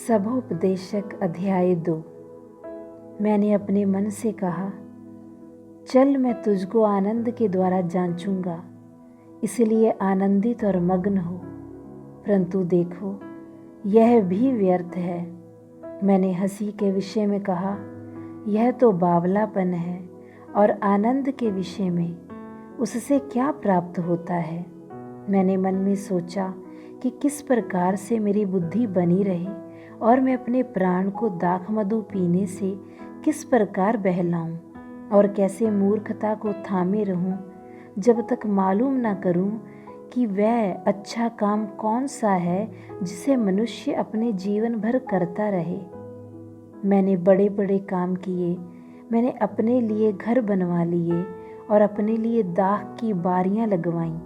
सभोपदेशक अध्याय 2। मैंने अपने मन से कहा, चल मैं तुझको आनंद के द्वारा जांचूंगा, इसलिए आनंदित और मग्न हो। परंतु देखो, यह भी व्यर्थ है। मैंने हंसी के विषय में कहा, यह तो बावलापन है, और आनंद के विषय में उससे क्या प्राप्त होता है। मैंने मन में सोचा कि किस प्रकार से मेरी बुद्धि बनी रहे और मैं अपने प्राण को दाख मधु पीने से किस प्रकार बहलाऊं, और कैसे मूर्खता को थामे रहूं जब तक मालूम न करूं कि वह अच्छा काम कौन सा है जिसे मनुष्य अपने जीवन भर करता रहे। मैंने बड़े बड़े काम किए, मैंने अपने लिए घर बनवा लिए और अपने लिए दाख की बारियां लगवाईं।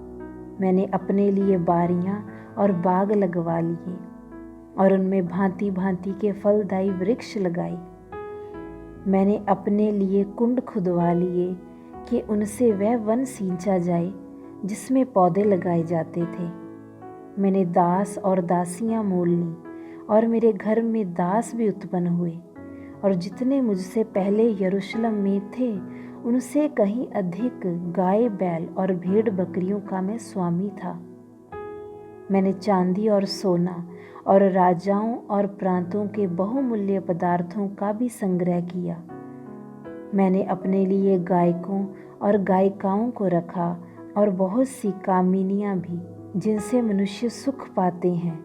मैंने अपने लिए बारियां और बाग लगवा लिए और उनमें भांति भांति के फलदायी वृक्ष लगाए। मैंने अपने लिए कुंड खुदवा लिए कि उनसे वह वन सींचा जाए जिसमें पौधे लगाए जाते थे। मैंने दास और दासियां मोल ली और मेरे घर में दास भी उत्पन्न हुए, और जितने मुझसे पहले यरूशलेम में थे उनसे कहीं अधिक गाय बैल और भेड़ बकरियों का मैं स्वामी था। मैंने चांदी और सोना और राजाओं और प्रांतों के बहुमूल्य पदार्थों का भी संग्रह किया। मैंने अपने लिए गायकों और गायिकाओं को रखा और बहुत सी कामिनियां भी, जिनसे मनुष्य सुख पाते हैं,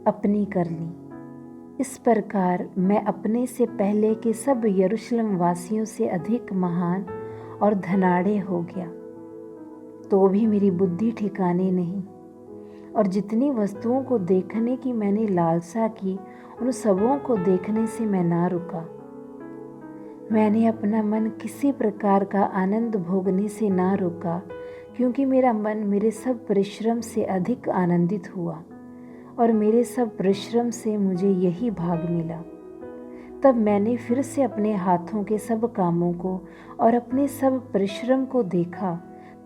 अपनी कर ली। इस प्रकार मैं अपने से पहले के सब यरूशलेम वासियों से अधिक महान और धनाढ़ हो गया। तो भी मेरी बुद्धि ठिकाने नहीं, और जितनी वस्तुओं को देखने की मैंने लालसा की, उन सबों को देखने से मैं ना रुका। मैंने अपना मन किसी प्रकार का आनंद भोगने से ना रोका, क्योंकि मेरा मन मेरे सब परिश्रम से अधिक आनंदित हुआ, और मेरे सब परिश्रम से मुझे यही भाग मिला। तब मैंने फिर से अपने हाथों के सब कामों को और अपने सब परिश्रम को देखा,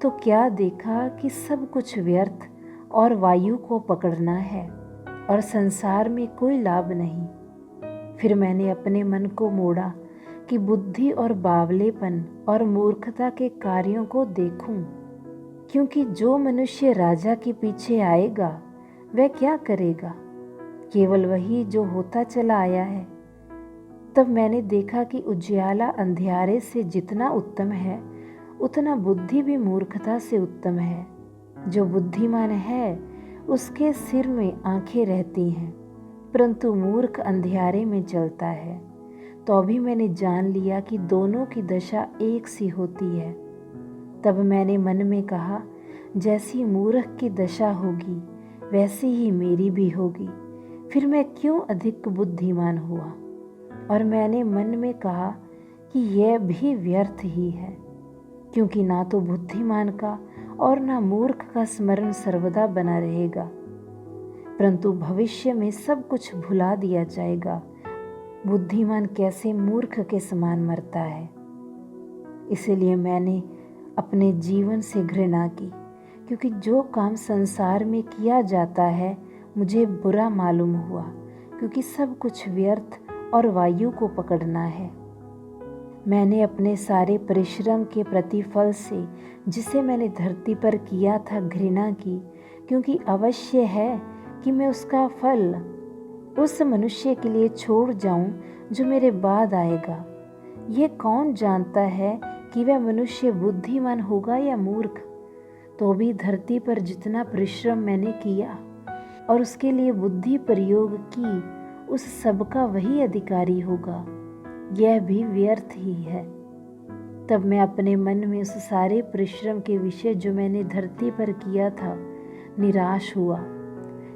तो क्या देखा कि सब कुछ व्यर्थ और वायु को पकड़ना है, और संसार में कोई लाभ नहीं। फिर मैंने अपने मन को मोड़ा कि बुद्धि और बावलेपन और मूर्खता के कार्यों को देखूं, क्योंकि जो मनुष्य राजा के पीछे आएगा वह क्या करेगा? केवल वही जो होता चला आया है। तब मैंने देखा कि उजियाला अंधियारे से जितना उत्तम है, उतना बुद्धि भी मूर्खता से उत्तम है। जो बुद्धिमान है उसके सिर में आंखें रहती हैं, परंतु मूर्ख अंधियारे में चलता है। तो अभी मैंने जान लिया कि दोनों की दशा एक सी होती है। तब मैंने मन में कहा, जैसी मूर्ख की दशा होगी वैसी ही मेरी भी होगी। फिर मैं क्यों अधिक बुद्धिमान हुआ, और मैंने मन में कहा कि यह भी व्यर्थ ही है, क्योंकि ना तो बुद्धिमान का और ना मूर्ख का स्मरण सर्वदा बना रहेगा, परंतु भविष्य में सब कुछ भुला दिया जाएगा। बुद्धिमान कैसे मूर्ख के समान मरता है। इसलिए मैंने अपने जीवन से घृणा की, क्योंकि जो काम संसार में किया जाता है मुझे बुरा मालूम हुआ, क्योंकि सब कुछ व्यर्थ और वायु को पकड़ना है। मैंने अपने सारे परिश्रम के प्रतिफल से, जिसे मैंने धरती पर किया था, घृणा की, क्योंकि अवश्य है कि मैं उसका फल उस मनुष्य के लिए छोड़ जाऊं जो मेरे बाद आएगा। ये कौन जानता है कि वह मनुष्य बुद्धिमान होगा या मूर्ख? तो भी धरती पर जितना परिश्रम मैंने किया और उसके लिए बुद्धि प्रयोग की, उस सब का वही अधिकारी होगा। यह भी व्यर्थ ही है। तब मैं अपने मन में उस सारे परिश्रम के विषय जो मैंने धरती पर किया था निराश हुआ,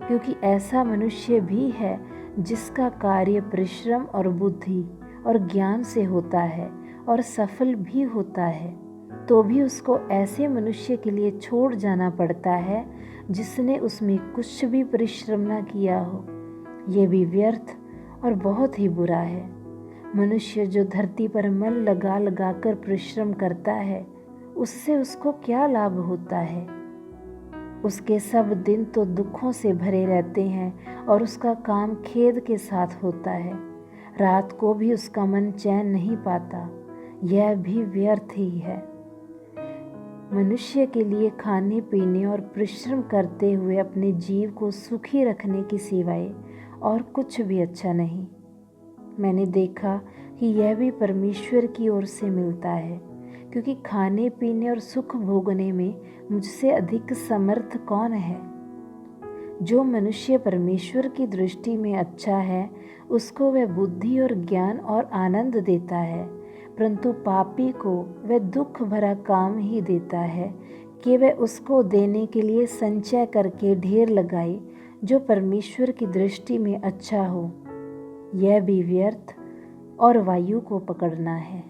क्योंकि ऐसा मनुष्य भी है जिसका कार्य परिश्रम और बुद्धि और ज्ञान से होता है और सफल भी होता है, तो भी उसको ऐसे मनुष्य के लिए छोड़ जाना पड़ता है जिसने उसमें कुछ भी परिश्रम न किया हो। यह भी व्यर्थ और बहुत ही बुरा है। मनुष्य जो धरती पर मन लगा लगा कर परिश्रम करता है, उससे उसको क्या लाभ होता है? उसके सब दिन तो दुखों से भरे रहते हैं और उसका काम खेद के साथ होता है। रात को भी उसका मन चैन नहीं पाता, यह भी व्यर्थ ही है। मनुष्य के लिए खाने पीने और परिश्रम करते हुए अपने जीव को सुखी रखने की सिवाय और कुछ भी अच्छा नहीं। मैंने देखा कि यह भी परमेश्वर की ओर से मिलता है, क्योंकि खाने पीने और सुख भोगने में मुझसे अधिक समर्थ कौन है। जो मनुष्य परमेश्वर की दृष्टि में अच्छा है, उसको वह बुद्धि और ज्ञान और आनंद देता है, परंतु पापी को वह दुख भरा काम ही देता है कि वह उसको देने के लिए संचय करके ढेर लगाए जो परमेश्वर की दृष्टि में अच्छा हो। यह भी व्यर्थ और वायु को पकड़ना है।